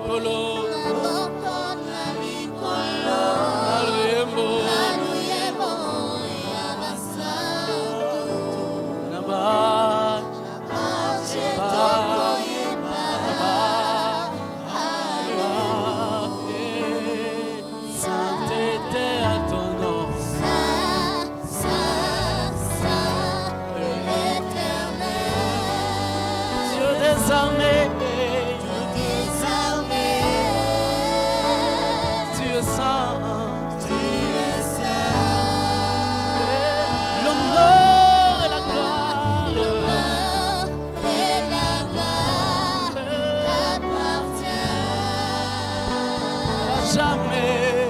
likolo na likolo aluyembo aluyembo ya basantu nabaje aje tokoyeba Sainteté à ton nom. Dieu des armées, tu es saint. L'honneur et la gloire à jamais.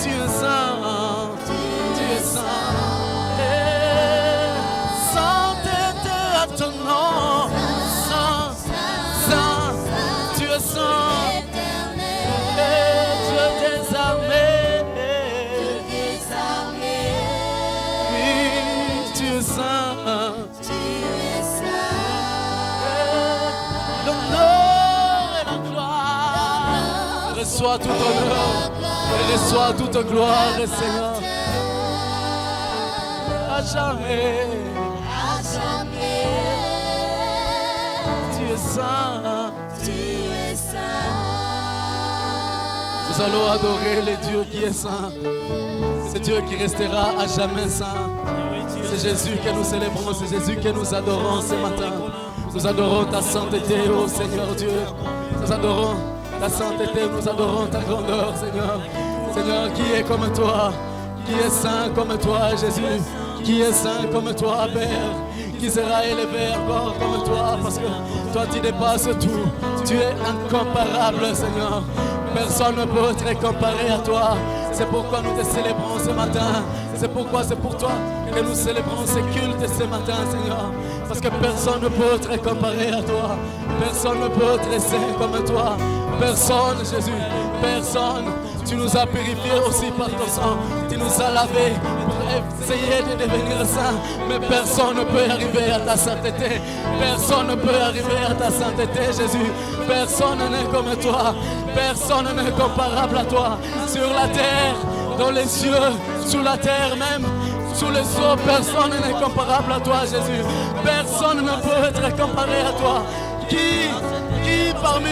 Tu es saint, tu es saint. Sainteté à ton nom. Saint, saint, tu es saint. Dieu des armées. Oui, tu es saint. L'honneur et la gloire. Reçois tout honneur et reçois toute gloire, Seigneur. À jamais, tu es saint. Nous allons adorer le Dieu qui est saint. C'est Dieu qui restera à jamais saint. C'est Jésus que nous célébrons, c'est Jésus que nous adorons ce matin. Nous adorons ta sainteté, ô Seigneur Dieu. Nous adorons ta sainteté, nous adorons ta grandeur, Seigneur. Seigneur, qui est comme toi, qui est saint comme toi, Jésus, qui est saint comme toi, Père, qui sera élevé encore comme toi, parce que toi tu dépasses tout, tu es incomparable, Seigneur. Personne ne peut te comparer à toi. C'est pourquoi nous te célébrons ce matin. C'est pourquoi c'est pour toi que nous célébrons ce culte ce matin, Seigneur. Parce que personne ne peut te comparer à toi. Personne ne peut te saint comme toi. Personne, Jésus, personne. Tu nous as purifiés aussi par ton sang. Tu nous as lavés pour essayer de devenir saints. Mais personne ne peut arriver à ta sainteté. Personne ne peut arriver à ta sainteté, Jésus. Personne n'est comme toi. Personne n'est comparable à toi. Sur la terre, dans les cieux, sous la terre même, sous les eaux, personne n'est comparable à toi, Jésus. Personne ne peut être comparé à toi. Qui parmi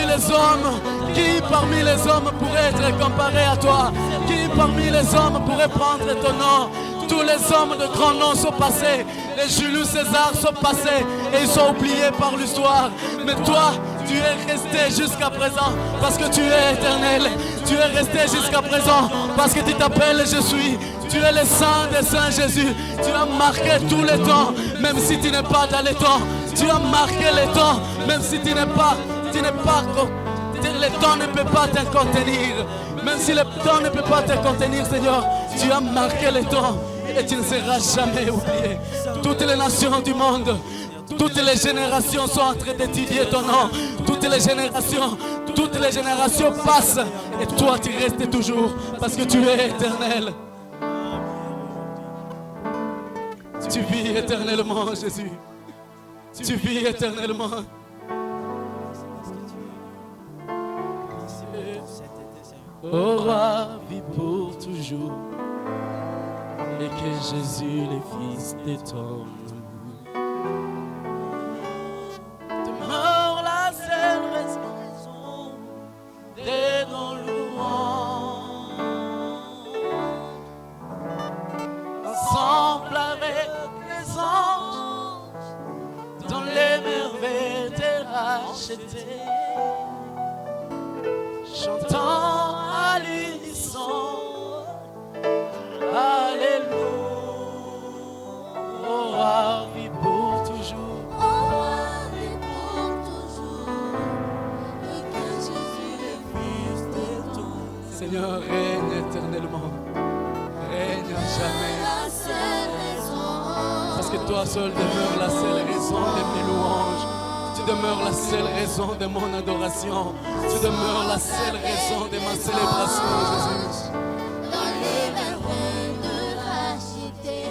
les hommes pourrait être comparé à toi? Qui parmi les hommes pourrait prendre ton nom? Tous les hommes de grands noms sont passés. Les Julius César sont passés et ils sont oubliés par l'histoire. Mais toi, tu es resté jusqu'à présent parce que tu es éternel. Tu es resté jusqu'à présent parce que tu t'appelles Je suis. Tu es le Saint des Saints, Jésus. Tu as marqué tous les temps, même si tu n'es pas dans les temps. Tu as marqué les temps, même si tu n'es pas. Le temps ne peut pas te contenir. Même si le temps ne peut pas te contenir, Seigneur, tu as marqué le temps et tu ne seras jamais oublié. Toutes les nations du monde, toutes les générations sont en train d'étudier ton nom. Toutes les générations passent et toi tu restes toujours parce que tu es éternel. Tu vis éternellement, Jésus. Tu vis éternellement. Ô roi, vis pour toujours, et que Jésus, le Fils de ton amour, demeure la seule raison de nos louanges. Ensemble avec les anges, dans les merveilles de racheter, chantant à l'unisson, alléluia, oh roi, vis pour toujours. Oh roi, vis pour toujours, et que Jésus le Fils de ton amour. Seigneur, règne éternellement, règne à jamais. La seule raison, Parce que toi seul demeures la seule raison de mes louanges. Tu demeures la seule raison de mon adoration. Tu demeures la seule raison de ma célébration, Jésus. dans les merveilles de racheter,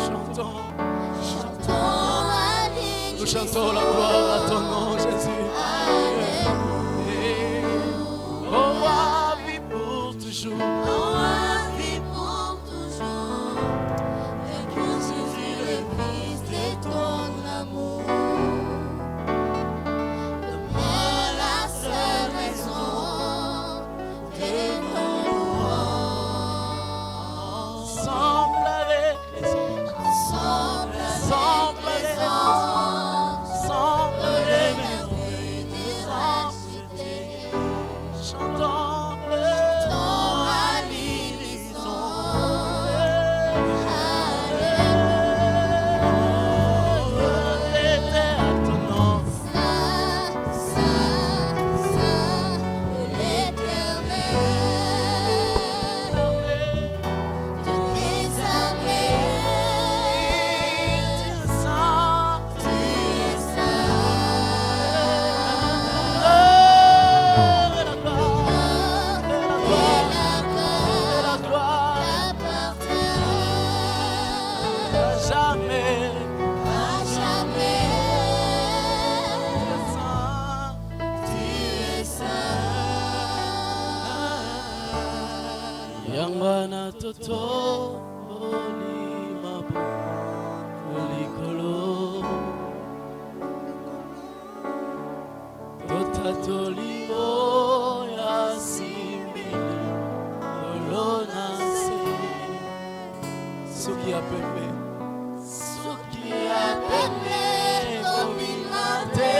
Chantons, chantons à nous chantons la gloire à ton nom. Yangwana toto olimabo olikolo totatolimo yasimili olonase soki apepe kominate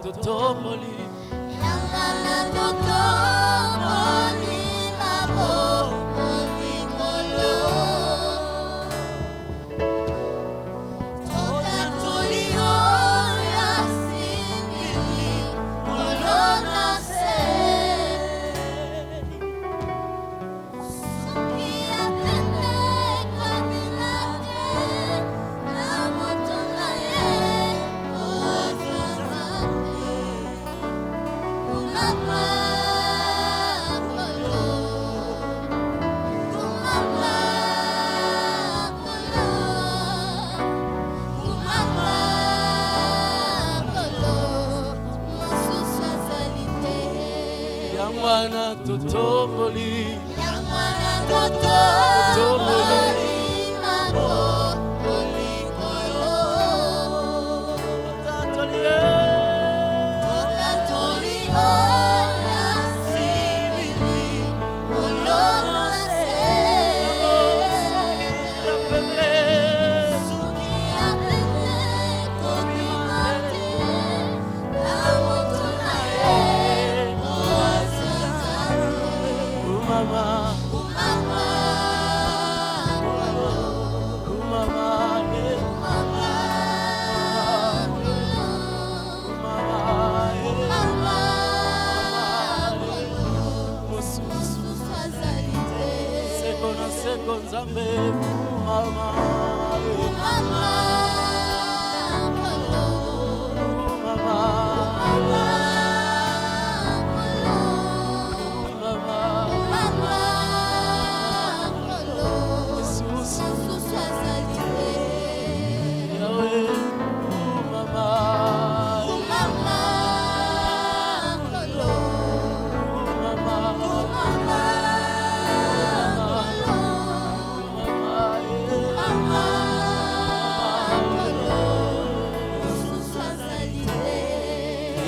Totomoli, Yamana Totomoli, Mabo, Olikolo, Totatolio, Yasimili, Olonase, Sukia Tene, Kamilate, Namotonaye, Yamwana totomoli, Yamwana totomoli, Mabo, Olikolo, Totatolio, Yasimili, Olonase, Sukia Tene, Kominate, Namotonaye, Mama, Mama, Mama,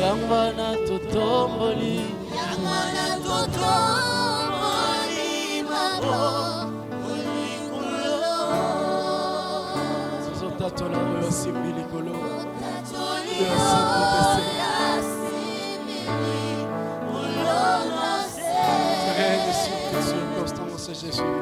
Yamwana totomboli, Yamwana totomboli, Mabo, Olikolo, Zotatola yasimili kolo, yasimili, Olonase. Règne sur tes circonstances, c'est Jésus.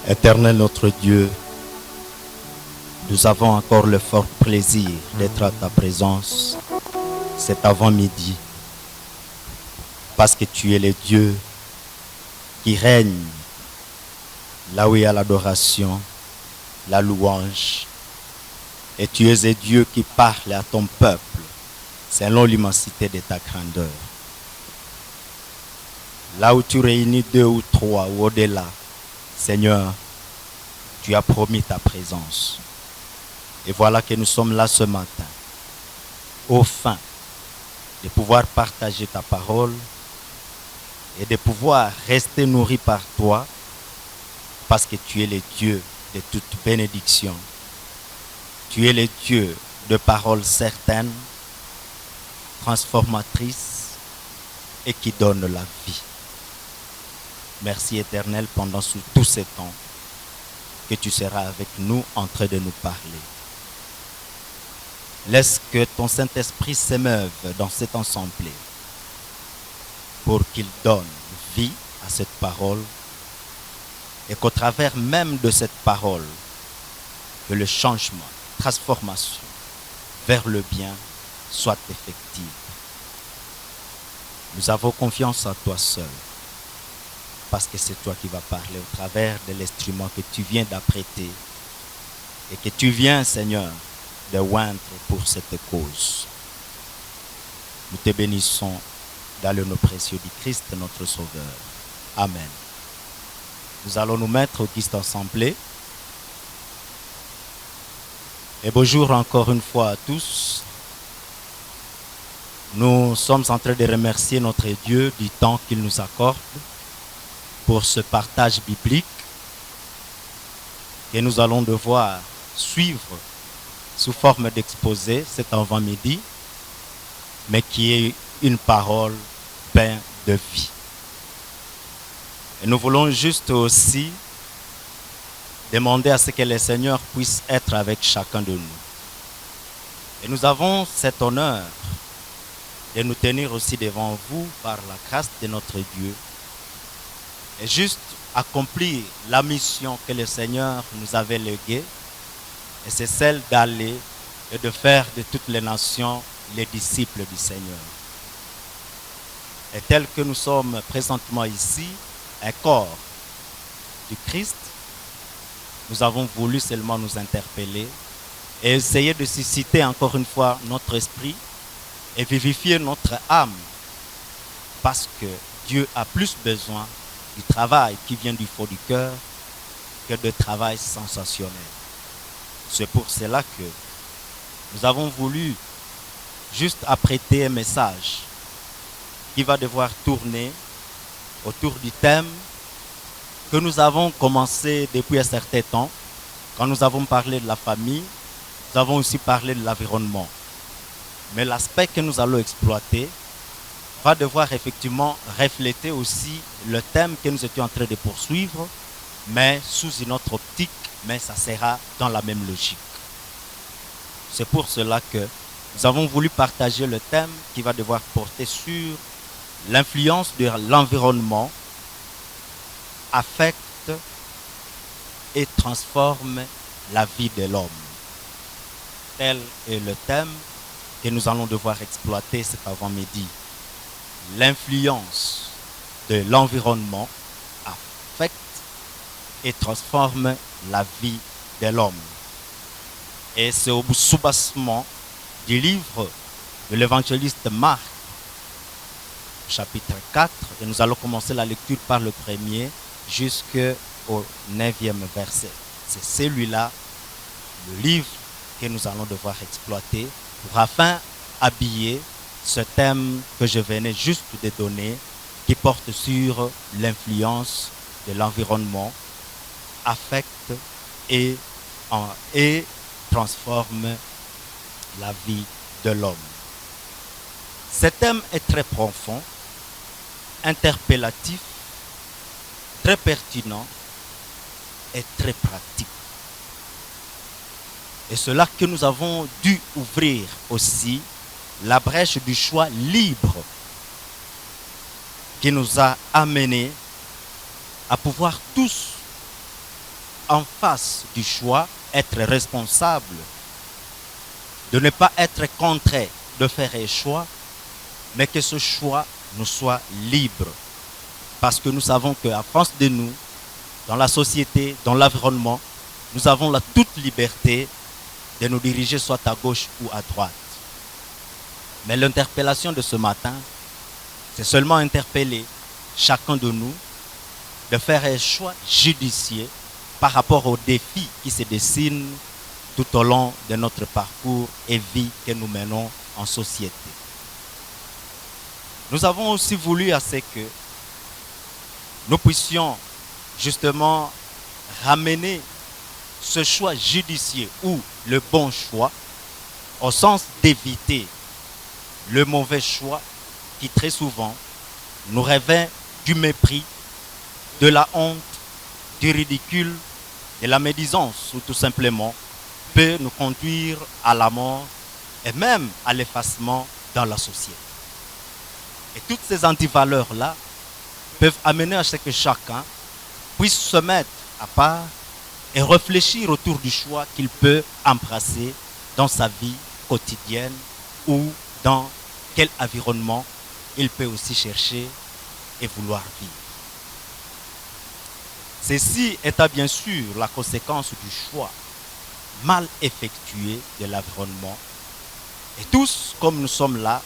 Éternel notre Dieu, nous avons encore le fort plaisir d'être à ta présence cet avant-midi, parce que tu es le Dieu qui règne là où il y a l'adoration, la louange, et tu es un Dieu qui parle à ton peuple selon l'immensité de ta grandeur. Là où tu réunis 2 ou 3 ou au-delà, Seigneur, tu as promis ta présence. Et voilà que nous sommes là ce matin, au fin de pouvoir partager ta parole et de pouvoir rester nourri par toi, parce que tu es le Dieu de toute bénédiction. Tu es le Dieu de paroles certaines, transformatrices et qui donne la vie. Merci éternel pendant tous ces temps que tu seras avec nous en train de nous parler. Laisse que ton Saint-Esprit s'émeuve dans cette assemblée pour qu'il donne vie à cette parole et qu'au travers même de cette parole, que le changement, transformation vers le bien soit effective. Nous avons confiance en toi seul parce que c'est toi qui vas parler au travers de l'instrument que tu viens d'apprêter et que tu viens, Seigneur, de oindre pour cette cause. Nous te bénissons dans le nom précieux du Christ, notre Sauveur. Amen. Nous allons nous mettre au Christ assemblée. Et bonjour encore une fois à tous. Nous sommes en train de remercier notre Dieu du temps qu'il nous accorde pour ce partage biblique que nous allons devoir suivre sous forme d'exposé cet avant-midi, mais qui est une parole pleine de vie. Et nous voulons juste aussi demander à ce que le Seigneur puisse être avec chacun de nous. Et nous avons cet honneur de nous tenir aussi devant vous par la grâce de notre Dieu et juste accomplir la mission que le Seigneur nous avait léguée, et c'est celle d'aller et de faire de toutes les nations les disciples du Seigneur. Et tel que nous sommes présentement ici, un corps du Christ, nous avons voulu seulement nous interpeller et essayer de susciter encore une fois notre esprit et vivifier notre âme, parce que Dieu a plus besoin du travail qui vient du fond du cœur que de travail sensationnel. C'est pour cela que nous avons voulu juste apprêter un message qui va devoir tourner autour du thème que nous avons commencé depuis un certain temps. Quand nous avons parlé de la famille, nous avons aussi parlé de l'environnement. Mais l'aspect que nous allons exploiter va devoir effectivement refléter aussi le thème que nous étions en train de poursuivre, mais sous une autre optique, mais ça sera dans la même logique. C'est pour cela que nous avons voulu partager le thème qui va devoir porter sur l'influence de l'environnement affecte et transforme la vie de l'homme. Tel est le thème que nous allons devoir exploiter cet avant-midi. L'influence de l'environnement affecte et transforme la vie de l'homme. Et c'est au soubassement du livre de l'évangéliste Marc, chapitre 4, et nous allons commencer la lecture par le premier jusqu'au 9e verset. C'est celui-là, le livre que nous allons devoir exploiter pour afin habiller ce thème que je venais juste de donner, qui porte sur l'influence de l'environnement, affecte et transforme la vie de l'homme. Ce thème est très profond, interpellatif, très pertinent et très pratique. Et c'est là que nous avons dû ouvrir aussi la brèche du choix libre qui nous a amenés à pouvoir tous, en face du choix, être responsables, de ne pas être contraints de faire un choix, mais que ce choix nous soit libre. Parce que nous savons qu'à France de nous, dans la société, dans l'environnement, nous avons la toute liberté de nous diriger soit à gauche ou à droite. Mais l'interpellation de ce matin, c'est seulement interpeller chacun de nous de faire un choix judicieux par rapport aux défis qui se dessinent tout au long de notre parcours et vie que nous menons en société. Nous avons aussi voulu à ce que nous puissions justement ramener ce choix judicieux ou le bon choix au sens d'éviter le mauvais choix qui très souvent nous révèle du mépris, de la honte, du ridicule, de la médisance, ou tout simplement peut nous conduire à la mort et même à l'effacement dans la société. Et toutes ces antivaleurs-là peuvent amener à ce que chacun puisse se mettre à part et réfléchir autour du choix qu'il peut embrasser dans sa vie quotidienne ou dans quel environnement il peut aussi chercher et vouloir vivre. Ceci étant bien sûr la conséquence du choix mal effectué de l'environnement. Et tous, comme nous sommes là,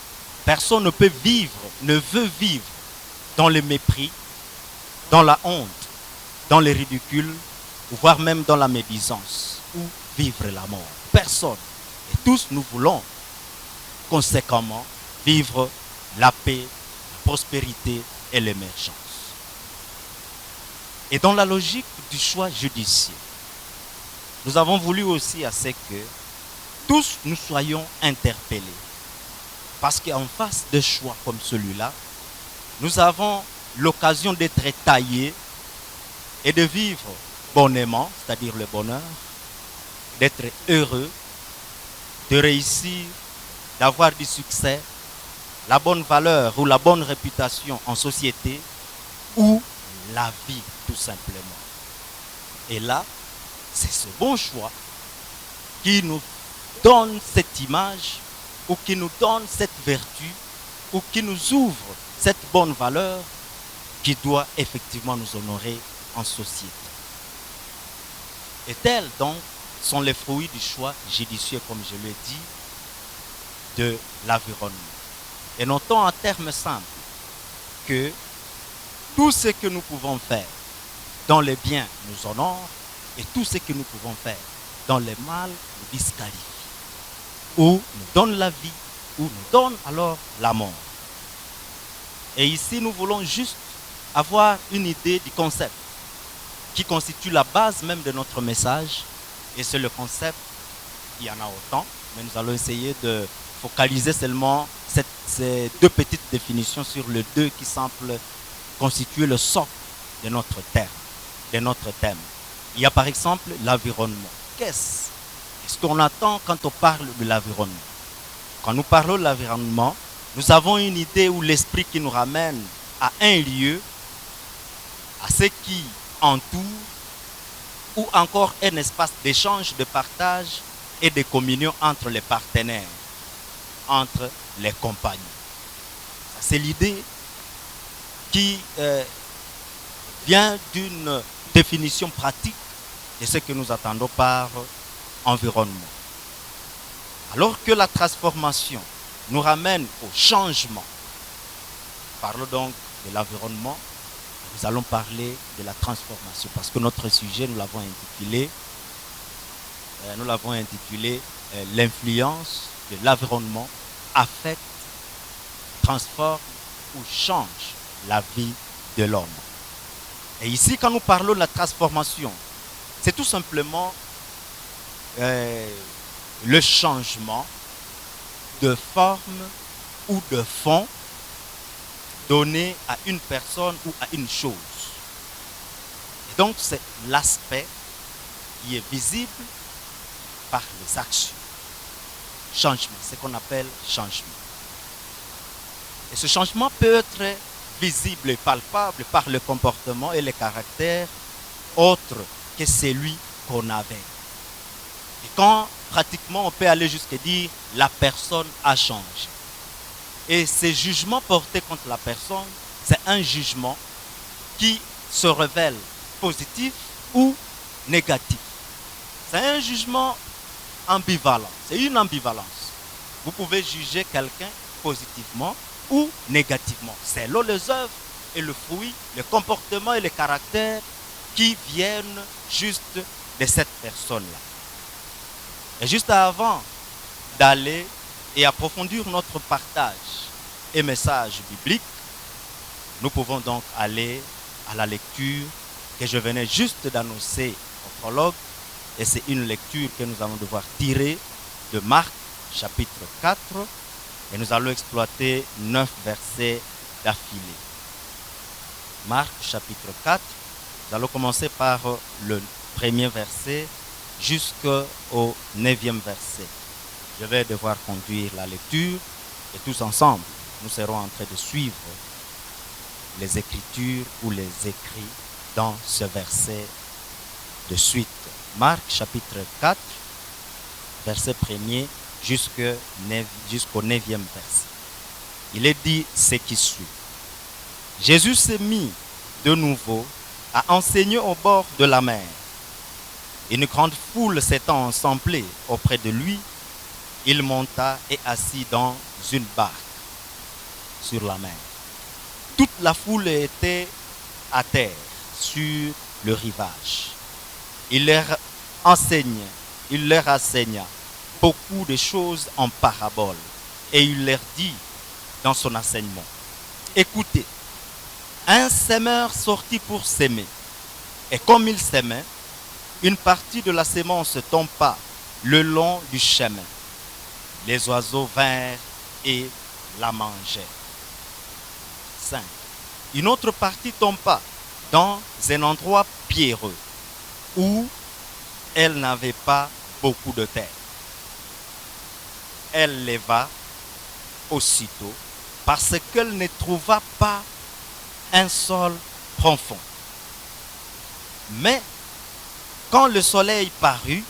personne ne peut vivre, ne veut vivre dans le mépris, dans la honte, dans le ridicule, voire même dans la médisance, ou vivre la mort. Personne. Et tous, nous voulons conséquemment vivre la paix, la prospérité et l'émergence. Et dans la logique du choix judiciaire, nous avons voulu aussi à ce que tous nous soyons interpellés. Parce qu'en face de choix comme celui-là, nous avons l'occasion d'être taillés et de vivre bonnement, c'est-à-dire le bonheur, d'être heureux, de réussir, d'avoir du succès, la bonne valeur ou la bonne réputation en société ou la vie tout simplement. Et là, c'est ce bon choix qui nous donne cette image ou qui nous donne cette vertu ou qui nous ouvre cette bonne valeur qui doit effectivement nous honorer en société. Et tels donc sont les fruits du choix judicieux, comme je l'ai dit, de l'environnement. Et notons en termes simples que tout ce que nous pouvons faire dans les biens nous honore et tout ce que nous pouvons faire dans les mal nous disqualifie. Ou nous donne la vie, ou nous donne alors la mort. Et ici, nous voulons juste avoir une idée du concept qui constitue la base même de notre message. Et c'est le concept, il y en a autant, mais nous allons essayer de focaliser seulement ces deux petites définitions sur les deux qui semblent constituer le socle de notre thème. Il y a par exemple l'environnement. Qu'est-ce qu'on attend quand on parle de l'environnement? Quand nous parlons de l'environnement, nous avons une idée ou l'esprit qui nous ramène à un lieu, à ce qui entoure, ou encore un espace d'échange, de partage et de communion entre les partenaires, entre les compagnons. C'est l'idée qui vient d'une définition pratique de ce que nous attendons par environnement. Alors que la transformation nous ramène au changement, parlons donc de l'environnement, nous allons parler de la transformation parce que notre sujet, nous l'avons intitulé l'influence de l'environnement affecte, transforme ou change la vie de l'homme. Et ici, quand nous parlons de la transformation, c'est tout simplement le changement de forme ou de fond donné à une personne ou à une chose. Et donc, c'est l'aspect qui est visible par les actions. Changement, c'est ce qu'on appelle changement. Et ce changement peut être visible et palpable par le comportement et le caractère autre que celui qu'on avait. Et quand pratiquement on peut aller jusqu'à dire la personne a changé. Et ces jugements portés contre la personne, c'est un jugement qui se révèle positif ou négatif. C'est un jugement ambivalent, c'est une ambivalence. Vous pouvez juger quelqu'un positivement ou négativement, selon les œuvres et le fruit, le comportement et le caractère qui viennent juste de cette personne-là. Et juste avant d'aller et approfondir notre partage et message biblique, nous pouvons donc aller à la lecture que je venais juste d'annoncer au prologue. Et c'est une lecture que nous allons devoir tirer de Marc chapitre 4. Et nous allons exploiter 9 versets d'affilée. Marc chapitre 4, Nous allons commencer par le premier verset jusqu'au 9e verset. Je vais devoir conduire la lecture et tous ensemble, nous serons en train de suivre les Écritures ou les écrits dans ce verset de suite. Marc chapitre 4, verset 1er jusqu'au 9e verset. Il est dit ce qui suit. Jésus s'est mis de nouveau à enseigner au bord de la mer. Une grande foule s'étant assemblée auprès de lui, il monta et assit dans une barque sur la mer. Toute la foule était à terre sur le rivage. Il leur enseigna beaucoup de choses en paraboles et il leur dit dans son enseignement: écoutez, un semeur sortit pour s'aimer, et comme il s'aimait, une partie de la semence tomba le long du chemin. Les oiseaux vinrent et la mangèrent. 5. Une autre partie tomba dans un endroit pierreux où elle n'avait pas beaucoup de terre. Elle leva aussitôt parce qu'elle ne trouva pas un sol profond. Mais quand le soleil parut,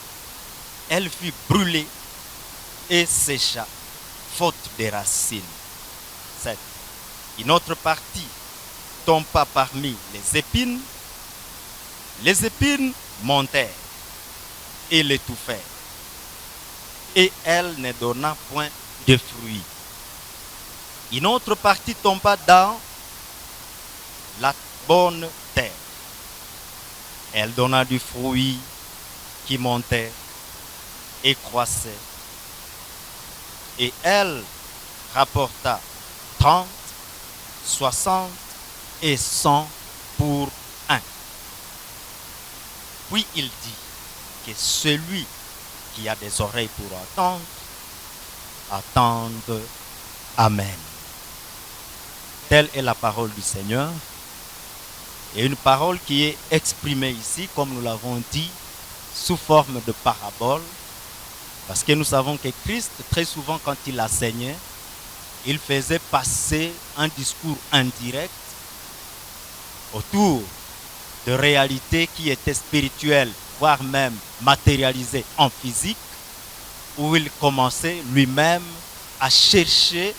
elle fut brûlée et sécha, faute de racines. 7. Une autre partie tomba parmi les épines. Les épines montèrent et l'étouffèrent. Et elle ne donna point de fruits. Une autre partie tomba dans la bonne terre. Elle donna du fruit qui montait et croissait. Et elle rapporta 30, 60 et 100 pour un. Puis il dit que celui qui a des oreilles pour entendre, attende. Amen. Telle est la parole du Seigneur. Et une parole qui est exprimée ici, comme nous l'avons dit, sous forme de parabole. Parce que nous savons que Christ, très souvent quand il enseignait, il faisait passer un discours indirect autour de réalités qui étaient spirituelles, voire même matérialisées en physique, où il commençait lui-même à chercher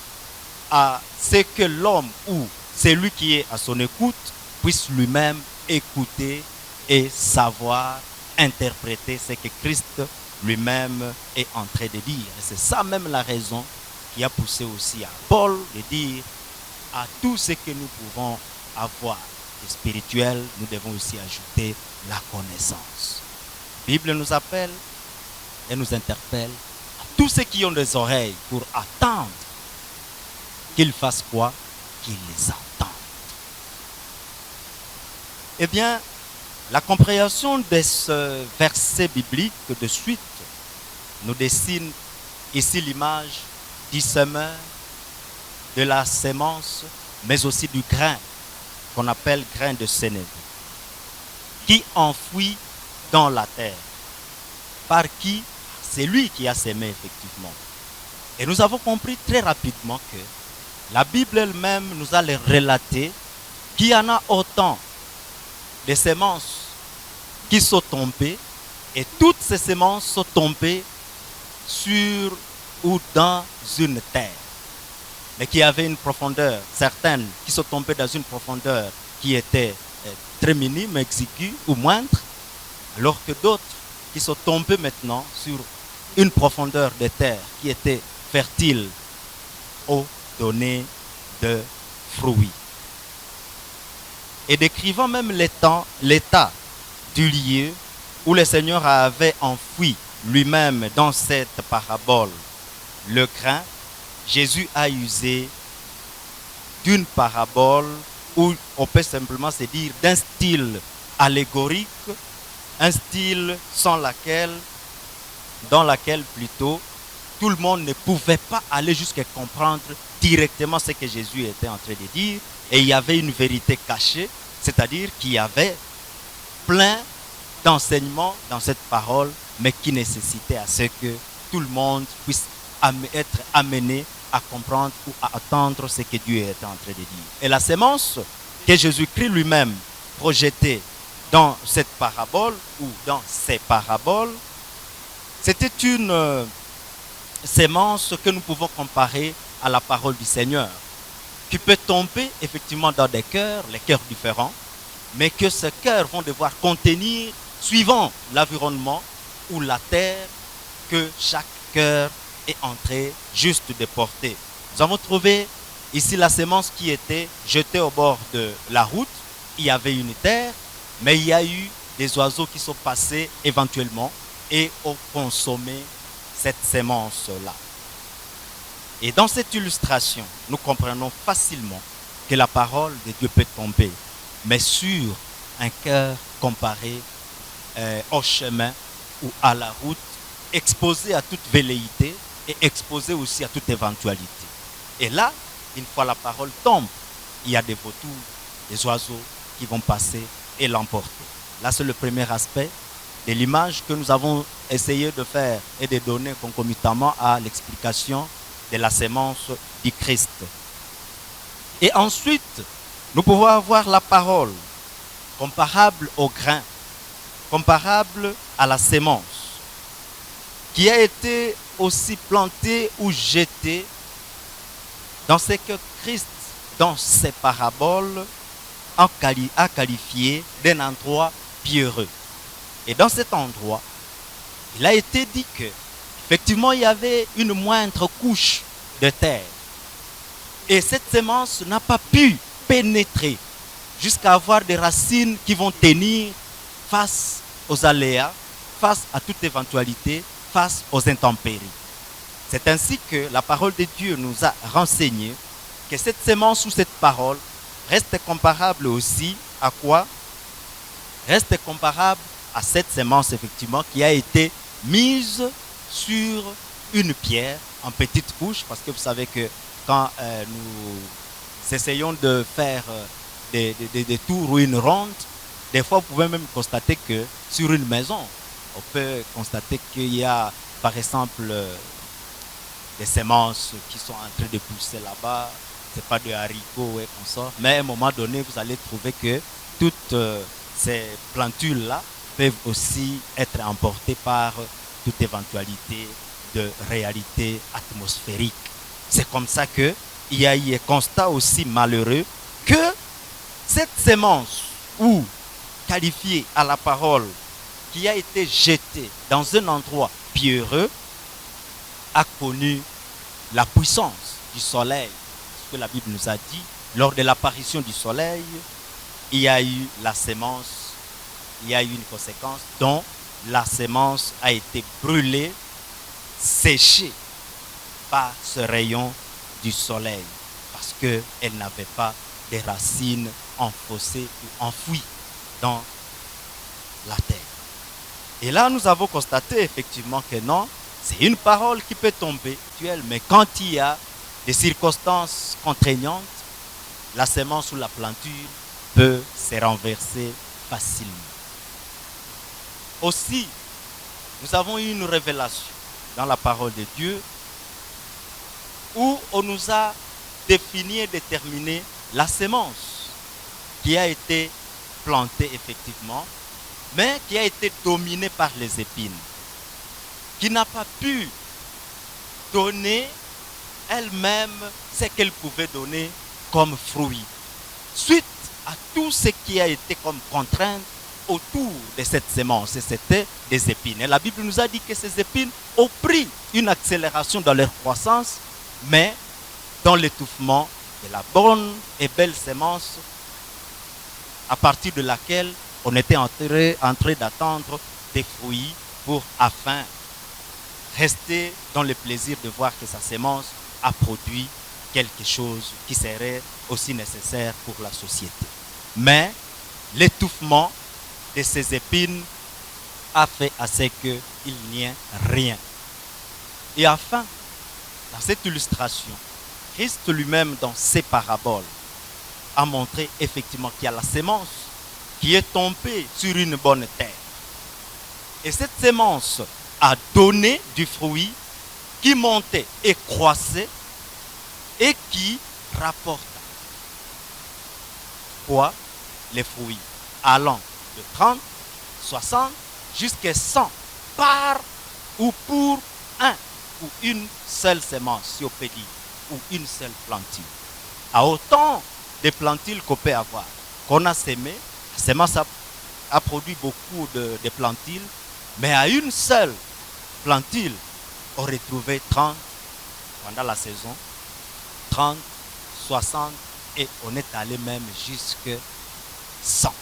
à ce que l'homme ou celui qui est à son écoute puisse lui-même écouter et savoir interpréter ce que Christ lui-même est en train de dire. Et c'est ça même la raison qui a poussé aussi à Paul de dire à tout ce que nous pouvons avoir de spirituel, nous devons aussi ajouter la connaissance. La Bible nous appelle et nous interpelle à tous ceux qui ont des oreilles pour attendre qu'ils fassent quoi? Qu'ils les entendent. Eh bien, la compréhension de ce verset biblique de suite nous dessine ici l'image du semeur, de la sémence, mais aussi du grain qu'on appelle grain de sénévé, qui enfouit dans la terre. Par qui? C'est lui qui a sémé effectivement. Et nous avons compris très rapidement que la Bible elle-même nous a relaté qu'il y en a autant de semences qui sont tombées, et toutes ces semences sont tombées sur ou dans une terre, mais qui avait une profondeur, certaines qui sont tombées dans une profondeur qui était très minime, exiguë ou moindre, alors que d'autres qui sont tombées maintenant sur une profondeur de terre qui était fertile, ont donné de fruits. Et décrivant même l'état du lieu où le Seigneur avait enfoui lui-même dans cette parabole le grain, Jésus a usé d'une parabole, ou on peut simplement se dire d'un style allégorique, un style dans laquelle plutôt tout le monde ne pouvait pas aller jusqu'à comprendre directement ce que Jésus était en train de dire. Et il y avait une vérité cachée, c'est-à-dire qu'il y avait plein d'enseignements dans cette parole, mais qui nécessitait à ce que tout le monde puisse être amené à comprendre ou à attendre ce que Dieu était en train de dire. Et la sémence que Jésus-Christ lui-même projetait dans cette parabole ou dans ces paraboles, c'était une sémence que nous pouvons comparer à la parole du Seigneur, qui peut tomber effectivement dans des cœurs, les cœurs différents, mais que ces cœurs vont devoir contenir, suivant l'environnement ou la terre que chaque cœur est en train juste de porter. Nous avons trouvé ici la sémence qui était jetée au bord de la route. Il y avait une terre, mais il y a eu des oiseaux qui sont passés éventuellement et ont consommé cette sémence-là. Et dans cette illustration, nous comprenons facilement que la parole de Dieu peut tomber, mais sur un cœur comparé au chemin ou à la route, exposé à toute velléité et exposé aussi à toute éventualité. Et là, une fois la parole tombe, il y a des vautours, des oiseaux qui vont passer et l'emporter. Là, c'est le premier aspect de l'image que nous avons essayé de faire et de donner concomitamment à l'explication de la sémence du Christ. Et ensuite, nous pouvons avoir la parole comparable au grain, comparable à la sémence, qui a été aussi plantée ou jetée dans ce que Christ, dans ses paraboles, a qualifié d'un endroit pierreux. Et dans cet endroit, il a été dit que effectivement, il y avait une moindre couche de terre. Et cette sémence n'a pas pu pénétrer jusqu'à avoir des racines qui vont tenir face aux aléas, face à toute éventualité, face aux intempéries. C'est ainsi que la parole de Dieu nous a renseigné que cette sémence ou cette parole reste comparable aussi à quoi? Reste comparable à cette sémence effectivement qui a été mise sur une pierre en petite couche, parce que vous savez que quand nous essayons de faire des tours ou une ronde, des fois vous pouvez même constater que sur une maison, on peut constater qu'il y a par exemple des semences qui sont en train de pousser là-bas, c'est pas de haricots et consorts, mais à un moment donné vous allez trouver que toutes ces plantules-là peuvent aussi être emportées par toute éventualité de réalité atmosphérique. C'est comme ça qu'il y a eu un constat aussi malheureux que cette sémence, ou qualifiée à la parole, qui a été jetée dans un endroit pierreux, a connu la puissance du soleil. Ce que la Bible nous a dit, lors de l'apparition du soleil, il y a eu la sémence, il y a eu une conséquence dont la sémence a été brûlée, séchée par ce rayon du soleil, parce qu'elle n'avait pas des racines enfoncées ou enfouies dans la terre. Et là, nous avons constaté effectivement que non, c'est une parole qui peut tomber, mais quand il y a des circonstances contraignantes, la sémence ou la planture peut se renverser facilement. Aussi, nous avons eu une révélation dans la parole de Dieu où on nous a défini et déterminé la sémence qui a été plantée effectivement, mais qui a été dominée par les épines, qui n'a pas pu donner elle-même ce qu'elle pouvait donner comme fruit, suite à tout ce qui a été comme contrainte autour de cette sémence, et c'était des épines. Et la Bible nous a dit que ces épines ont pris une accélération dans leur croissance, mais dans l'étouffement de la bonne et belle sémence, à partir de laquelle on était en train d'attendre des fruits pour afin rester dans le plaisir de voir que sa sémence a produit quelque chose qui serait aussi nécessaire pour la société. Mais l'étouffement de ces épines a fait à ce qu'il n'y ait rien. Et enfin, dans cette illustration, Christ lui-même dans ses paraboles a montré effectivement qu'il y a la sémence qui est tombée sur une bonne terre. Et cette semence a donné du fruit qui montait et croissait et qui rapporta quoi? Les fruits allant de 30, 60 jusqu'à 100 par ou pour un ou une seule semence, si on peut dire, ou une seule plantule. À autant de plantules qu'on peut avoir, qu'on a semé, la semence a produit beaucoup de plantules, mais à une seule plantule, on retrouvait 30 pendant la saison, 30, 60, et on est allé même jusqu'à 100.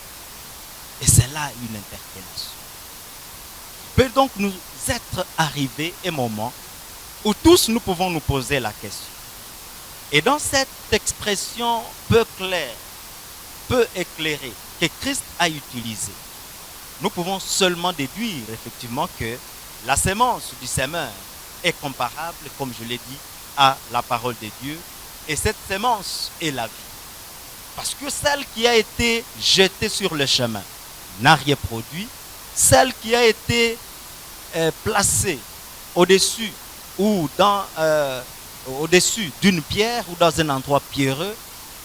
Et c'est là une interpellation. Il peut donc nous être arrivé un moment où tous nous pouvons nous poser la question. Et dans cette expression peu claire, peu éclairée, que Christ a utilisée, nous pouvons seulement déduire effectivement que la semence du semeur est comparable, comme je l'ai dit, à la parole de Dieu. Et cette semence est la vie. Parce que celle qui a été jetée sur le chemin n'a rien produit. Celle qui a été placée au-dessus ou au-dessus d'une pierre ou dans un endroit pierreux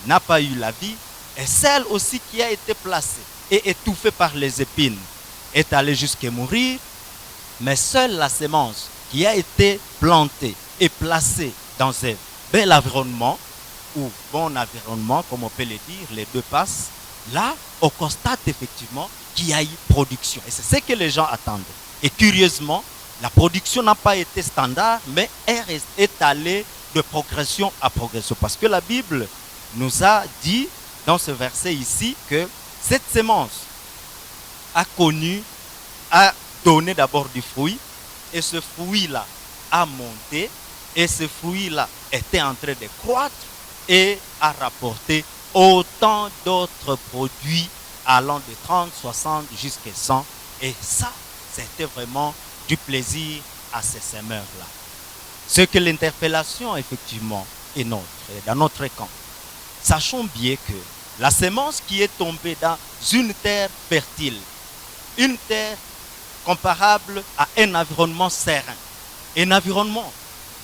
n'a pas eu la vie. Et celle aussi qui a été placée et étouffée par les épines est allée jusqu'à mourir. Mais seule la semence qui a été plantée et placée dans un bel environnement, ou bon environnement, comme on peut le dire, les deux passent, là, on constate effectivement qu'il y a eu production. Et c'est ce que les gens attendent. Et curieusement, la production n'a pas été standard, mais elle est allée de progression à progression. Parce que la Bible nous a dit, dans ce verset ici, que cette semence a donné d'abord du fruit, et ce fruit-là a monté, et ce fruit-là était en train de croître, et a rapporté autant d'autres produits allant de 30, 60 jusqu'à 100. Et ça, c'était vraiment du plaisir à ces semeurs-là. Ce que l'interpellation, effectivement, est dans notre camp. Sachons bien que la semence qui est tombée dans une terre fertile, une terre comparable à un environnement serein, un environnement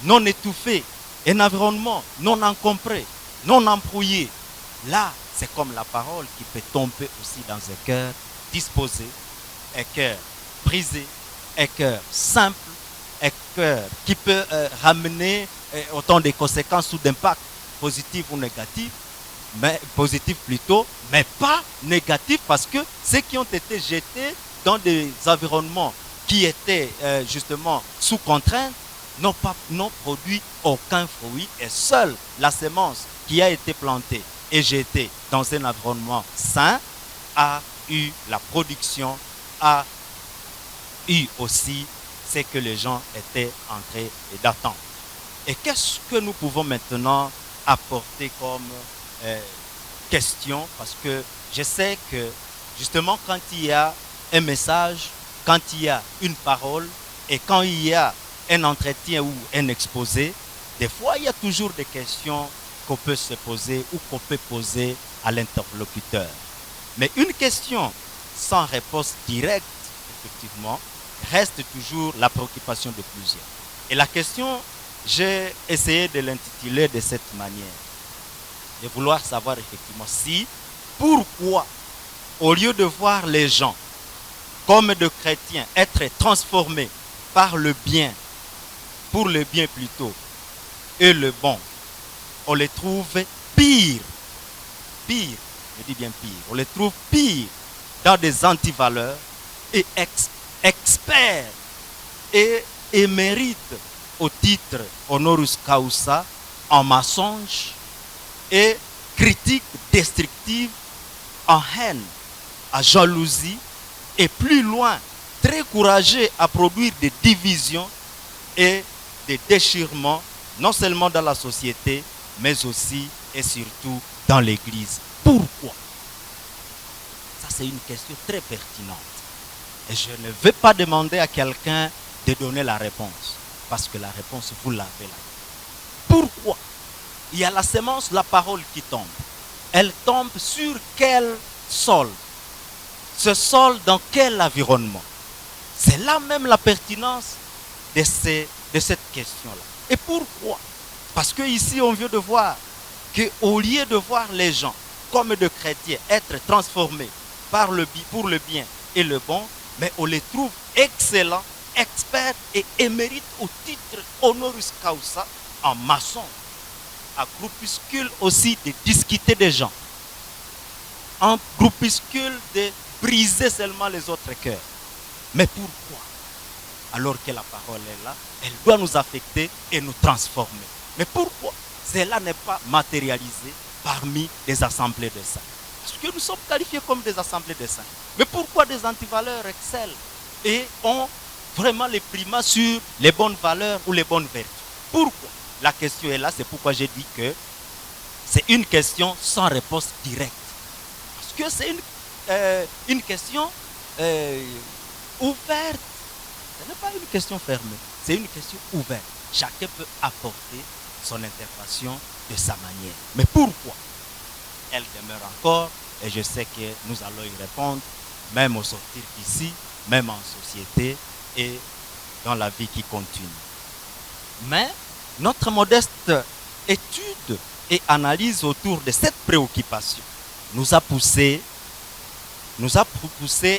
non étouffé, un environnement non encombré, non embrouillé. Là, c'est comme la parole qui peut tomber aussi dans un cœur disposé, un cœur brisé, un cœur simple, un cœur qui peut ramener autant de conséquences ou d'impact positifs ou négatifs, mais positifs plutôt, mais pas négatifs, parce que ceux qui ont été jetés dans des environnements qui étaient justement sous contrainte n'ont produit aucun fruit, et seule la semence qui a été plantée et jetée dans un environnement sain a eu la production, a eu aussi ce que les gens étaient en train d'attendre. Et qu'est-ce que nous pouvons maintenant apporter comme question? Parce que je sais que justement quand il y a un message, quand il y a une parole et quand il y a un entretien ou un exposé, des fois il y a toujours des questions qu'on peut se poser ou qu'on peut poser à l'interlocuteur. Mais une question sans réponse directe, effectivement, reste toujours la préoccupation de plusieurs. Et la question, j'ai essayé de l'intituler de cette manière, de vouloir savoir effectivement pourquoi, au lieu de voir les gens comme de chrétiens être transformés par le bien, pour le bien plutôt, et le bon, on les trouve pire, je dis bien pire, on les trouve pire dans des antivaleurs et experts et émérites au titre honoris causa en mensonge et critiques destructives, en haine, en jalousie et plus loin, très courageux à produire des divisions et des déchirements, non seulement dans la société, mais aussi et surtout dans l'Église. Pourquoi? Ça, c'est une question très pertinente. Et je ne vais pas demander à quelqu'un de donner la réponse, parce que la réponse, vous l'avez là. Pourquoi? Il y a la semence, la parole qui tombe. Elle tombe sur quel sol? se solde dans quel environnement? C'est là même la pertinence de cette question-là. Et pourquoi? Parce que ici on vient de voir qu'au lieu de voir les gens comme de chrétiens être transformés pour le bien et le bon, mais on les trouve excellents, experts et émérites au titre honoris causa en maçon, à groupuscule aussi de discuter des gens, en groupuscule de briser seulement les autres cœurs. Mais pourquoi? Alors que la parole est là, elle doit nous affecter et nous transformer. Mais pourquoi cela n'est pas matérialisé parmi les assemblées de saints? Parce que nous sommes qualifiés comme des assemblées de saints. Mais pourquoi des antivaleurs excellent et ont vraiment les primats sur les bonnes valeurs ou les bonnes vertus? Pourquoi? La question est là, c'est pourquoi j'ai dit que c'est une question sans réponse directe. Parce que c'est une question ouverte. Ce n'est pas une question fermée, c'est une question ouverte. Chacun peut apporter son interprétation de sa manière. Mais pourquoi? Elle demeure encore, et je sais que nous allons y répondre, même au sortir d'ici, même en société et dans la vie qui continue. Mais notre modeste étude et analyse autour de cette préoccupation nous a poussé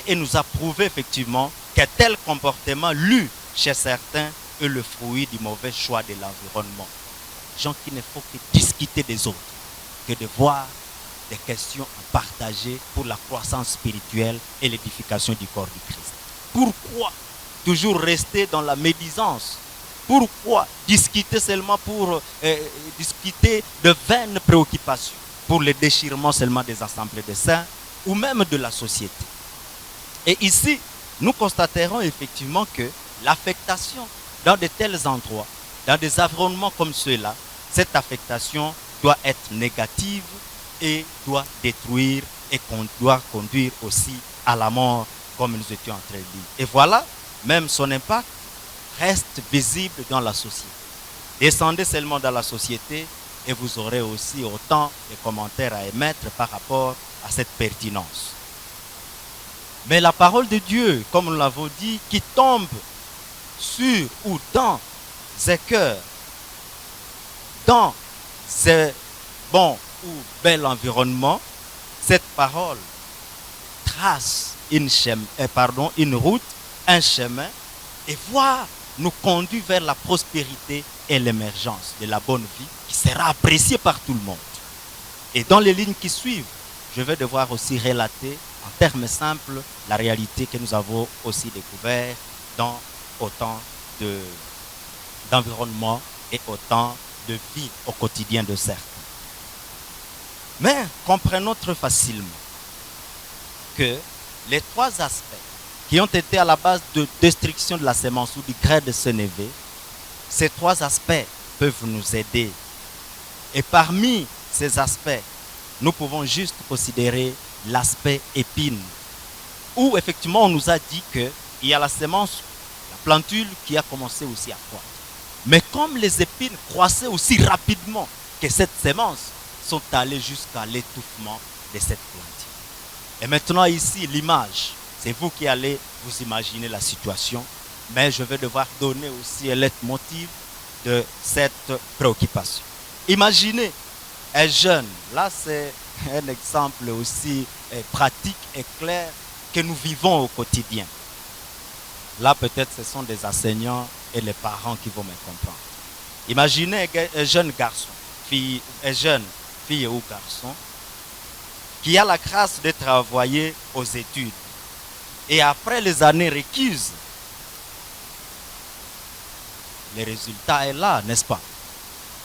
et nous a prouvé effectivement qu'un tel comportement lu chez certains est le fruit du mauvais choix de l'environnement. Gens qui ne font que discuter des autres, que de voir des questions à partager pour la croissance spirituelle et l'édification du corps du Christ. Pourquoi toujours rester dans la médisance? Pourquoi discuter seulement pour discuter de vaines préoccupations, pour le déchirement seulement des assemblées de saints ou même de la société? Et ici, nous constaterons effectivement que l'affectation dans de tels endroits, dans des environnements comme ceux-là, cette affectation doit être négative et doit détruire et doit conduire aussi à la mort, comme nous étions en train de dire. Et voilà, même son impact reste visible dans la société. Descendez seulement dans la société et vous aurez aussi autant de commentaires à émettre par rapport à cette pertinence. Mais la parole de Dieu, comme nous l'avons dit, qui tombe sur ou dans ces cœurs, dans ces bons ou bel environnement, cette parole trace une route, un chemin, et nous conduit vers la prospérité et l'émergence de la bonne vie qui sera appréciée par tout le monde. Et dans les lignes qui suivent, je vais devoir aussi relater en termes simples la réalité que nous avons aussi découvert dans autant d'environnement et autant de vie au quotidien de certains. Mais comprenons très facilement que les trois aspects qui ont été à la base de destruction de la semence ou du grain de sénévé, ces trois aspects peuvent nous aider. Et parmi ces aspects, nous pouvons juste considérer l'aspect épine, où effectivement on nous a dit qu'il y a la semence, la plantule qui a commencé aussi à croître. Mais comme les épines croissaient aussi rapidement que cette semence, sont allées jusqu'à l'étouffement de cette plantule. Et maintenant ici, l'image, c'est vous qui allez vous imaginer la situation, mais je vais devoir donner aussi un leitmotiv de cette préoccupation. Imaginez un jeune, là c'est un exemple aussi pratique et clair que nous vivons au quotidien. Là peut-être ce sont des enseignants et les parents qui vont me comprendre. Imaginez un jeune garçon, fille ou garçon, qui a la grâce de travailler aux études. Et après les années requises, le résultat est là, n'est-ce pas?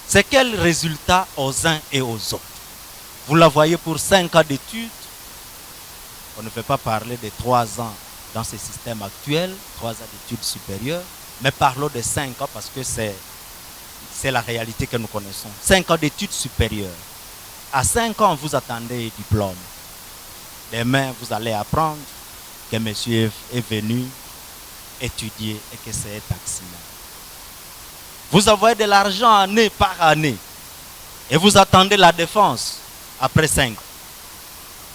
C'est quel résultat aux uns et aux autres? Vous la voyez pour 5 ans d'études. On ne peut pas parler de 3 ans dans ce système actuel, 3 ans d'études supérieures, mais parlons de 5 ans parce que c'est la réalité que nous connaissons. 5 ans d'études supérieures. À 5 ans, vous attendez un diplôme. Demain, vous allez apprendre que monsieur est venu étudier et que c'est un taximan. Vous avez de l'argent année par année et vous attendez la défense après 5 ans.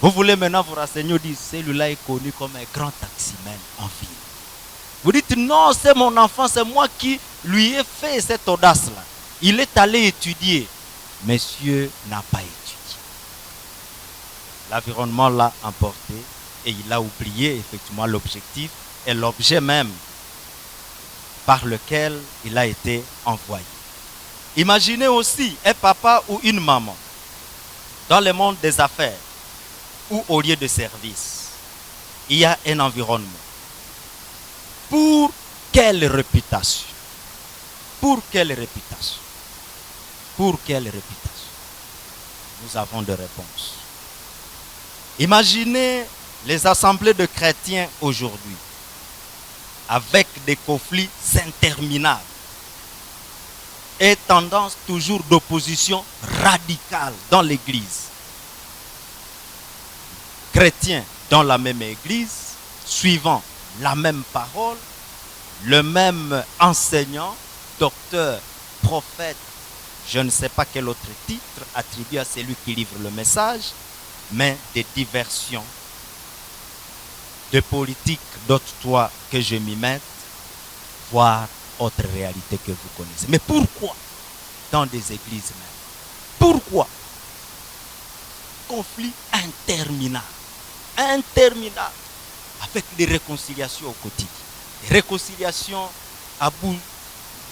Vous voulez maintenant vous renseigner, vous dites, celui-là est connu comme un grand taximène en ville. Vous dites, non, c'est mon enfant, c'est moi qui lui ai fait cette audace-là. Il est allé étudier. Monsieur n'a pas étudié. L'environnement l'a emporté et il a oublié effectivement l'objectif et l'objet même par lequel il a été envoyé. Imaginez aussi un papa ou une maman dans le monde des affaires ou au lieu de service. Il y a un environnement. Pour quelle réputation? Pour quelle réputation? Pour quelle réputation? Nous avons des réponses. Imaginez les assemblées de chrétiens aujourd'hui avec des conflits interminables et tendance toujours d'opposition radicale dans l'église. Chrétiens dans la même église, suivant la même parole, le même enseignant, docteur, prophète, je ne sais pas quel autre titre attribué à celui qui livre le message, mais des diversions, de politique d'autres toi que je m'y mette, voire autre réalité que vous connaissez. Mais pourquoi dans des églises même? Pourquoi? Conflit interminable, interminable, avec des réconciliations au quotidien, des réconciliations à bout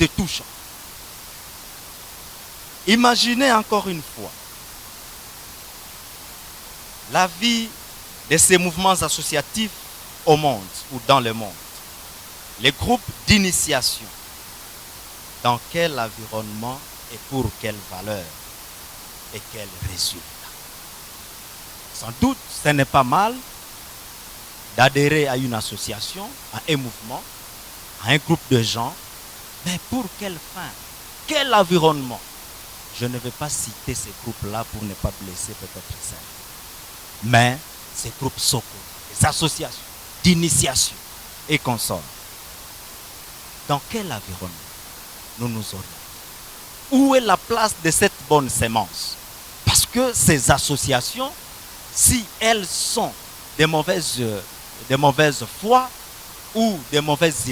de tout champ. Imaginez encore une fois la vie de ces mouvements associatifs au monde ou dans le monde. Les groupes d'initiation. Dans quel environnement et pour quelle valeur et quel résultat? Sans doute, ce n'est pas mal d'adhérer à une association, à un mouvement, à un groupe de gens, mais pour quelle fin? Quel environnement? Je ne vais pas citer ces groupes-là pour ne pas blesser peut-être ça. Mais ces groupes sont connus, les associations d'initiation et consorts. Dans quel environnement nous nous orientons? Où est la place de cette bonne sémence? Parce que ces associations, si elles sont des mauvaises foi ou des mauvaises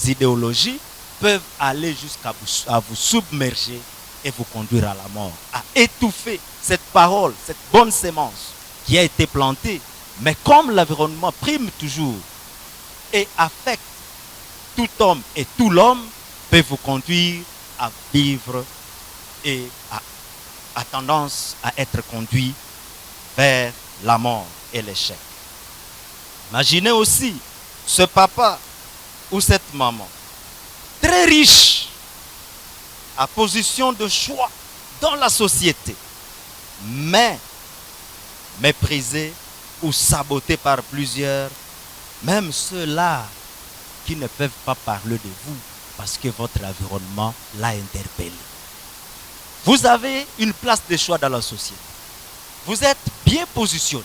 idéologies, peuvent aller jusqu'à vous submerger et vous conduire à la mort, à étouffer cette parole, cette bonne sémence qui a été plantée. Mais comme l'environnement prime toujours et affecte tout homme et tout l'homme, peut vous conduire à vivre et à tendance à être conduit vers la mort et l'échec. Imaginez aussi ce papa ou cette maman, très riche, à position de choix dans la société, mais méprisé ou saboté par plusieurs, même ceux-là qui ne peuvent pas parler de vous parce que votre environnement l'a interpellé. Vous avez une place de choix dans la société. Vous êtes bien positionné,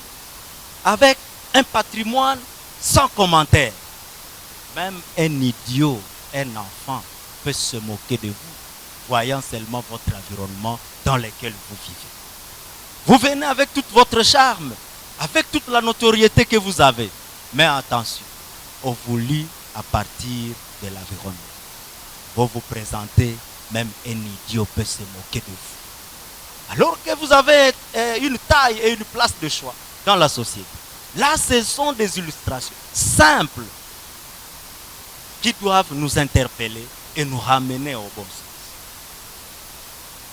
avec un patrimoine sans commentaire. Même un idiot, un enfant peut se moquer de vous, voyant seulement votre environnement dans lequel vous vivez. Vous venez avec tout votre charme, avec toute la notoriété que vous avez. Mais attention, on vous lit à partir de l'environnement. Vous vous présentez, même un idiot peut se moquer de vous. Alors que vous avez une taille et une place de choix dans la société. Là, ce sont des illustrations simples qui doivent nous interpeller et nous ramener au bon sens.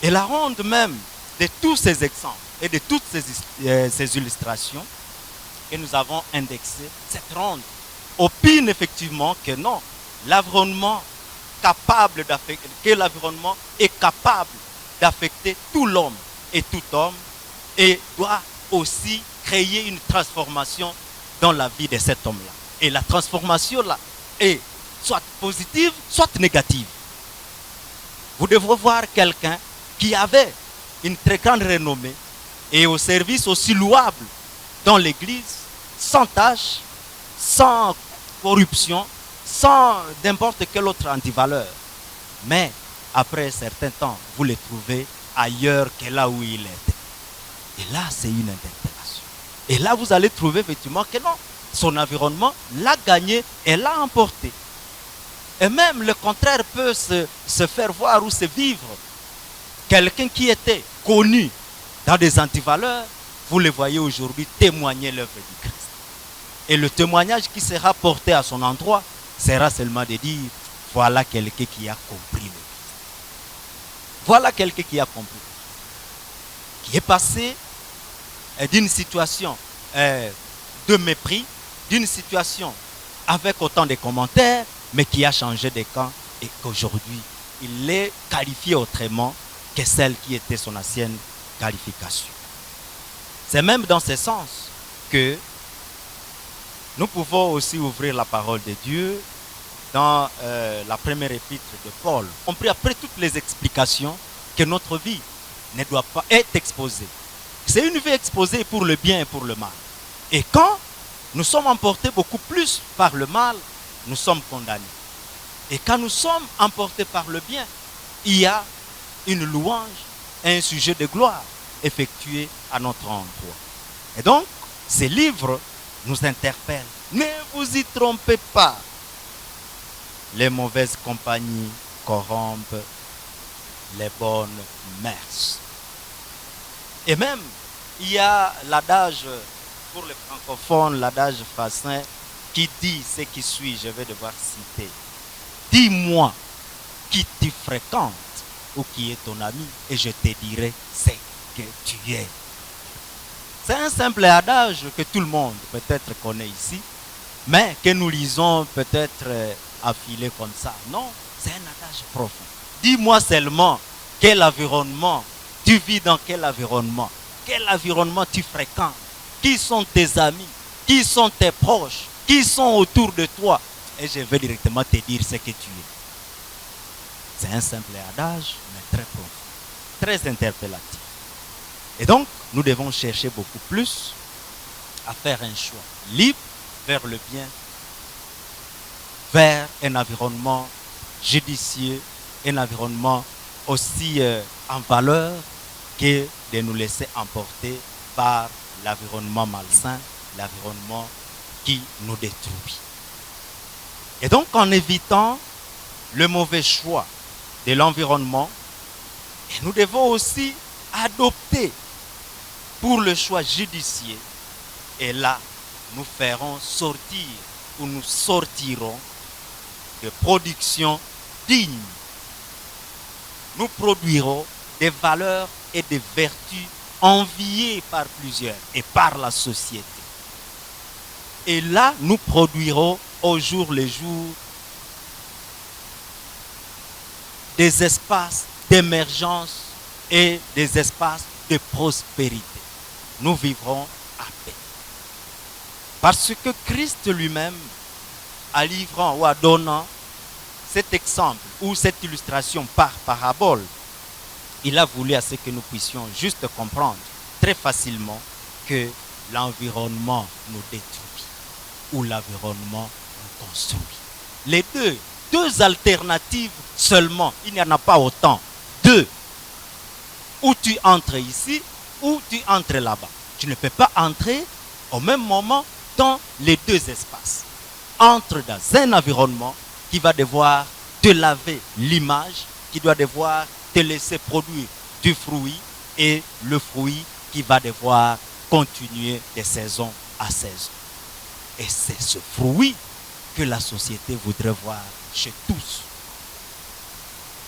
Et la ronde même de tous ces exemples et de toutes ces illustrations que nous avons indexées, cette ronde opine effectivement que non, l'environnement est capable d'affecter tout l'homme et tout homme et doit aussi créer une transformation dans la vie de cet homme-là. Et la transformation-là est soit positive, soit négative. Vous devez voir quelqu'un qui avait une très grande renommée et au service aussi louable dans l'église, sans tâche, sans corruption, sans n'importe quelle autre antivaleur. Mais après un certain temps, vous le trouvez ailleurs que là où il était. Et là, c'est une interpellation. Et là, vous allez trouver effectivement que non, son environnement l'a gagné et l'a emporté. Et même le contraire peut se faire voir ou se vivre. Quelqu'un qui était connu dans des antivaleurs, vous le voyez aujourd'hui témoigner l'œuvre du Christ. Et le témoignage qui sera porté à son endroit sera seulement de dire, voilà quelqu'un qui a compris le Christ. Voilà quelqu'un qui a compris. Qui est passé d'une situation de mépris, d'une situation avec autant de commentaires, mais qui a changé de camp et qu'aujourd'hui, il est qualifié autrement que celle qui était son ancienne qualification. C'est même dans ce sens que nous pouvons aussi ouvrir la parole de Dieu dans la première épître de Paul. On prie après toutes les explications que notre vie ne doit pas être exposée. C'est une vie exposée pour le bien et pour le mal. Et quand nous sommes emportés beaucoup plus par le mal, nous sommes condamnés. Et quand nous sommes emportés par le bien, il y a une louange et un sujet de gloire effectué à notre endroit. Et donc, ces livres nous interpellent. Ne vous y trompez pas. Les mauvaises compagnies corrompent les bonnes mœurs. Et même, il y a l'adage, pour les francophones, l'adage français qui dit ce qui suit, je vais devoir citer. Dis-moi qui tu fréquentes ou qui est ton ami et je te dirai ce que tu es. C'est un simple adage que tout le monde peut-être connaît ici, mais que nous lisons peut-être affilé comme ça. Non, c'est un adage profond. Dis-moi seulement quel environnement, tu vis dans quel environnement tu fréquentes, qui sont tes amis, qui sont tes proches, qui sont autour de toi. Et je vais directement te dire ce que tu es. C'est un simple adage, mais très profond, très interpellatif. Et donc, nous devons chercher beaucoup plus à faire un choix libre vers le bien, vers un environnement judicieux, un environnement aussi en valeur que de nous laisser emporter par l'environnement malsain, l'environnement qui nous détruit. Et donc, en évitant le mauvais choix de l'environnement, nous devons aussi adopter pour le choix judicieux. Et là, nous ferons sortir ou nous sortirons de production digne. Nous produirons des valeurs et des vertus enviées par plusieurs et par la société. Et là, nous produirons au jour le jour des espaces d'émergence et des espaces de prospérité. Nous vivrons à paix. Parce que Christ lui-même, en livrant ou en donnant cet exemple ou cette illustration par parabole, il a voulu à ce que nous puissions juste comprendre très facilement que l'environnement nous détruit ou l'environnement nous construit. Les deux alternatives seulement, il n'y en a pas autant. Deux. Ou tu entres ici, ou tu entres là-bas. Tu ne peux pas entrer au même moment dans les deux espaces. Entre dans un environnement qui va devoir te laver l'image, qui doit devoir te laisser produire du fruit et le fruit qui va devoir continuer de saison à saison. Et c'est ce fruit que la société voudrait voir chez tous,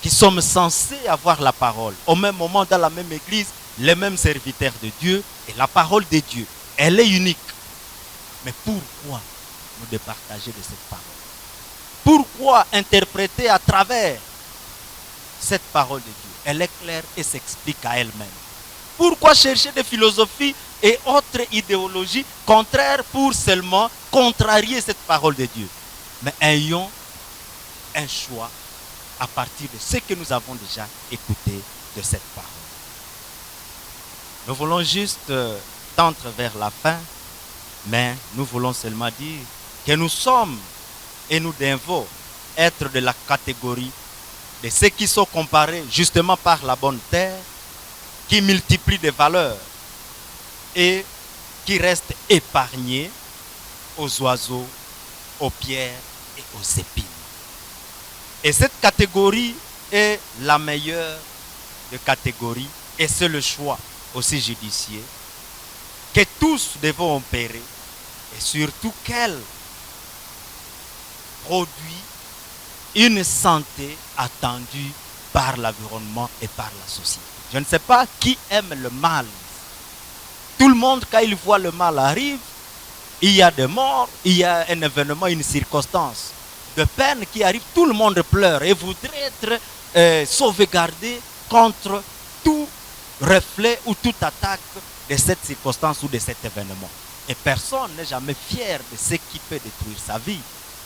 qui sommes censés avoir la parole. Au même moment, dans la même église, les mêmes serviteurs de Dieu et la parole de Dieu. Elle est unique. Mais pourquoi nous départager de cette parole? Pourquoi interpréter à travers cette parole de Dieu? Elle est claire et s'explique à elle-même. Pourquoi chercher des philosophies et autres idéologies contraires pour seulement contrarier cette parole de Dieu? Mais ayons un choix à partir de ce que nous avons déjà écouté de cette parole. Nous voulons juste tendre vers la fin, mais nous voulons seulement dire que nous sommes et nous devons être de la catégorie de ceux qui sont comparés justement par la bonne terre, qui multiplie des valeurs et qui reste épargné aux oiseaux, aux pierres et aux épines. Et cette catégorie est la meilleure de catégories et c'est le choix aussi judicieux que tous devons opérer et surtout qu'elle produit une santé attendue par l'environnement et par la société. Je ne sais pas qui aime le mal. Tout le monde, quand il voit le mal arrive, il y a des morts, il y a un événement, une circonstance de peine qui arrive, tout le monde pleure et voudrait être sauvegardé contre tout reflet ou toute attaque de cette circonstance ou de cet événement. Et personne n'est jamais fier de ce qui peut détruire sa vie.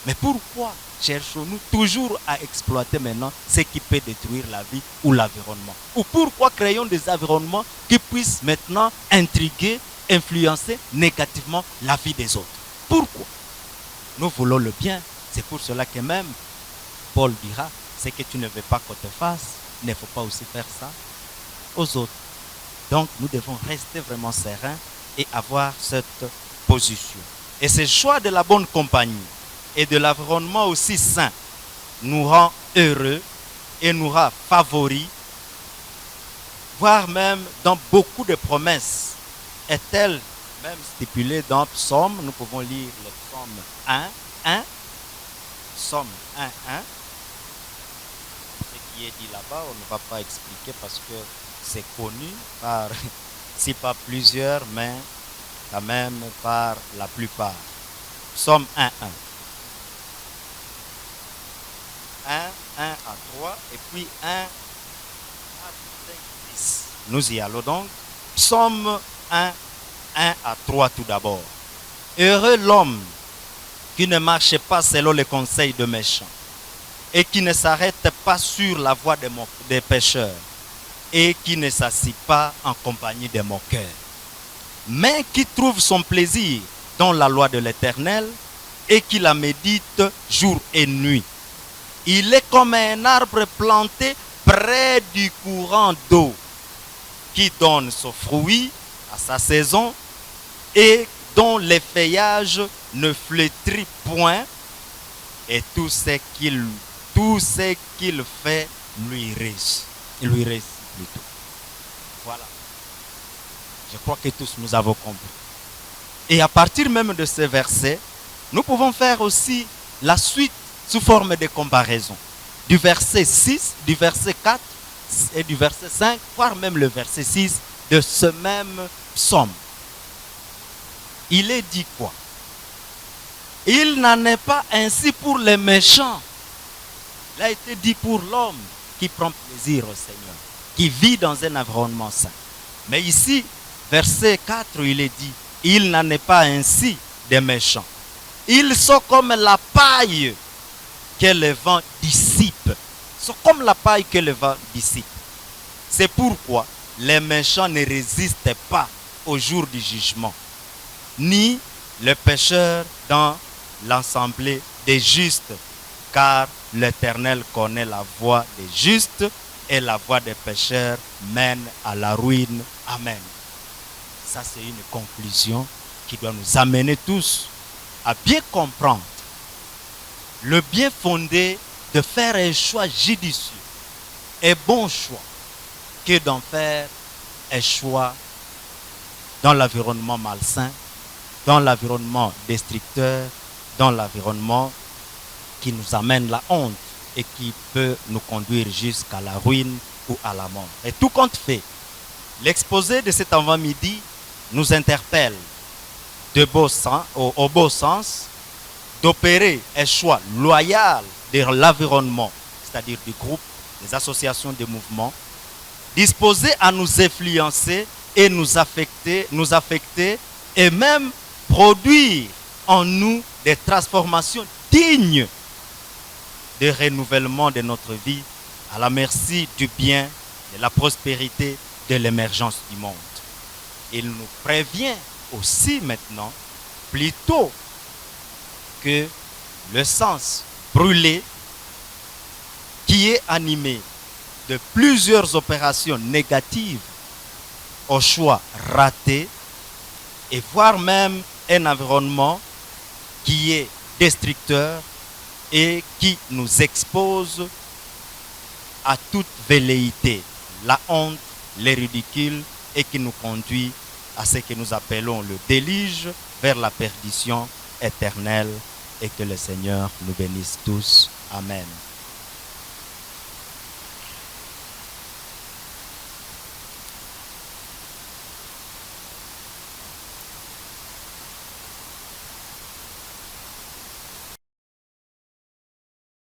Mais pourquoi cherchons-nous toujours à exploiter maintenant ce qui peut détruire la vie ou l'environnement? Ou pourquoi créons des environnements qui puissent maintenant intriguer, influencer négativement la vie des autres? Pourquoi? Nous voulons le bien. C'est pour cela que même Paul dira, ce que tu ne veux pas qu'on te fasse, il ne faut pas aussi faire ça aux autres. Donc nous devons rester vraiment sereins et avoir cette position. Et ce choix de la bonne compagnie et de l'environnement aussi sain nous rend heureux et nous rend favoris, voire même dans beaucoup de promesses est-elle même stipulée dans Psaume. Nous pouvons lire le Psaume 1, Psaume 1. Ce qui est dit là-bas, on ne va pas expliquer parce que c'est connu par, si pas plusieurs, mais quand même par la plupart. Psaume 1 à 3 et puis 1 à 10. Nous y allons donc. Psaume 1 à 3 tout d'abord. Heureux l'homme qui ne marche pas selon les conseils de méchants et qui ne s'arrête pas sur la voie des pécheurs et qui ne s'assit pas en compagnie des moqueurs, mais qui trouve son plaisir dans la loi de l'Éternel et qui la médite jour et nuit. Il est comme un arbre planté près du courant d'eau qui donne son fruit à sa saison et dont les feuillages ne flétrit point et tout ce qu'il fait lui réussit. Plutôt. Voilà. Je crois que tous nous avons compris. Et à partir même de ce verset, nous pouvons faire aussi la suite sous forme de comparaison. Du verset 6, du verset 4 et du verset 5, voire même le verset 6 de ce même psaume. Il est dit quoi? Il n'en est pas ainsi pour les méchants. Il a été dit pour l'homme qui prend plaisir au Seigneur, qui vit dans un environnement sain. Mais ici, verset 4, il est dit, il n'en est pas ainsi des méchants. Ils sont comme la paille que le vent dissipe. Ils sont comme la paille que le vent dissipe. C'est pourquoi les méchants ne résistent pas au jour du jugement, ni les pécheurs dans l'assemblée des justes, car l'Éternel connaît la voie des justes et la voie des pécheurs mène à la ruine. Amen. Ça, c'est une conclusion qui doit nous amener tous à bien comprendre le bien fondé de faire un choix judicieux et bon choix que d'en faire un choix dans l'environnement malsain, dans l'environnement destructeur, dans l'environnement qui nous amène la honte et qui peut nous conduire jusqu'à la ruine ou à la mort. Et tout compte fait, l'exposé de cet avant-midi nous interpelle au beau sens d'opérer un choix loyal de l'environnement, c'est-à-dire du groupe, des associations, des mouvements, disposés à nous influencer et nous affecter et même produire en nous des transformations dignes de renouvellement de notre vie à la merci du bien, de la prospérité, de l'émergence du monde. Il nous prévient aussi maintenant, plutôt que le sens brûlé qui est animé de plusieurs opérations négatives au choix raté et voire même un environnement qui est destructeur et qui nous expose à toute velléité, la honte, les ridicules et qui nous conduit à ce que nous appelons le déluge vers la perdition éternelle et que le Seigneur nous bénisse tous. Amen.